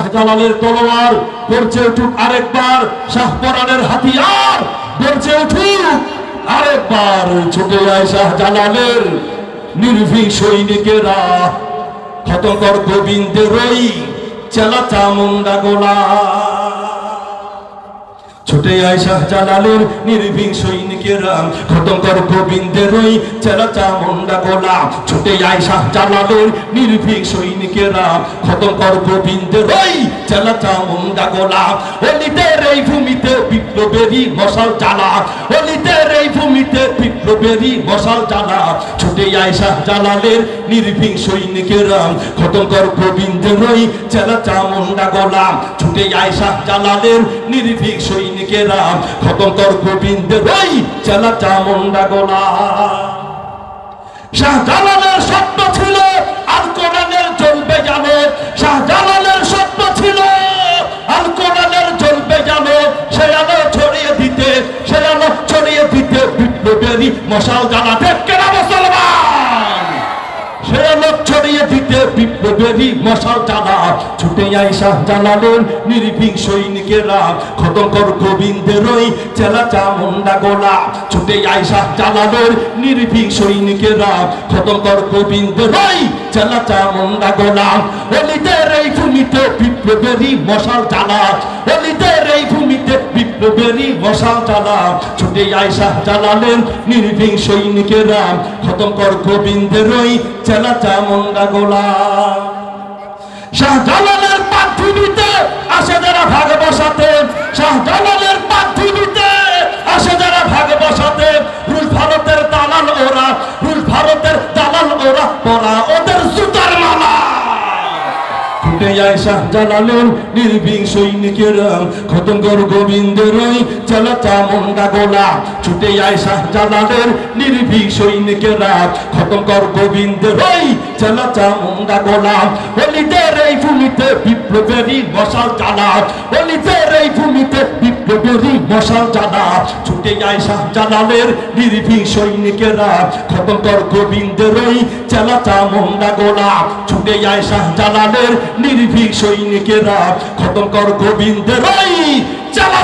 শাহজালালের তলোয়ার গর্জে উঠুক আরেকবার, শাহপরানের হাতিয়ার গর্জে উঠুক আরেকবার। ছুটে যায় শাহজালালের নির্ভীক সৈনিকেরা, খতম কর গোবিন্দের ওই চেলা চামুন্ডা গোলা। ছুটে আয় শাহজালালের নির্ভীক সৈনিকেরা, খতম কর গোবিন্দের ওই চেলা চামুন্ডা গোলা। ছুটে আয় শাহজালালের নির্ভীক সৈনিকেরা, খতম কর গোবিন্দের ওই চেলা চামুন্ডা গোলা। অলিদের এই ভূমিতে বিপ্লবেরই মশাল জ্বালা, অলিদের এই ভূমিতে বিপ্লবেরই মশাল জ্বালা। ছুটে আয় শাহজালালের নির্ভীক সৈনিকেরা, খতম কর গোবিন্দের ওই চেলা চামুন্ডা গোলা। ছুটে আয় শাহজালালের নির্ভীক সৈনিকেরা, খতম কর গোবিন্দের ওই চেলা চামুন্ডা গোলা। শাহজালালের স্বপ্ন ছিল আল কোরআনের জ্বলবে জানো, শাহজালালের স্বপ্ন ছিল আল কোরআনের জ্বলবে জানো। সে আলো ছড়িয়ে দিতে, সে আলো ছড়িয়ে দিতে বিপ্লবেরই মশাল জ্বালা। ঠিক কিনা মুসলমান? সে আলো ছড়িয়ে দিতে বিপ্লবেরই মশাল জ্বালা। ছুটে আয় শাহজালালের নির্ভীক সৈনিকেরা, খতম কর গোবিন্দের ওই চেলা চামুন্ডা গোলা। ছুটে আয় শাহজালালের নির্ভীক সৈনিকেরা, খতম কর গোবিন্দের ওই চেলা চামুন্ডা গোলা। অলিদের এই ভূমিতে বিপ্লবেরই মশাল জ্বালা, অলিদের এই ভূমিতে বিপ্লবেরই মশাল জ্বালা। ছুটে আয় শাহজালালের নির্ভীক সৈনিকেরা, খতম কর গোবিন্দের ওই চেলা চামুন্ডা গোলা। শাহজালালের পার্থিবীতে আসে যারা ভাগ বসাতে, শাহজালালের পার্থিবীতে আসে যারা ভাগ বসাতে। রুশ ভারতের দালাল ওরা, রুশ ভারতের দালাল ওরা, পরা ওদের জুতার মালা। ছুটে যায় শাহজালালের নির্ভীক সৈনিকেরা, খতম কর গোবিন্দের ওই চেলা চামুন্ডা গোলা। ছুটে যায় শাহজালালের নির্ভীক সৈনিকেরা, খতম কর গোবিন্দের ওই চেলা চামুন্ডা গোলা। অলিদের এই ভূমিতে বিপ্লবেরই মশাল জ্বালা, অলিদের এই ভূমিতে বিপ্লবেরই মশাল জ্বালা। ছুটে যায় শাহজালালের নির্ভীক সৈনিকেরা, খতম কর গোবিন্দের ওই চেলা চামুন্ডা গোলা। ছুটে যায় শাহজালালের নির্ভীক সৈনিকেরা, খতম কর গোবিন্দের ওই চেলা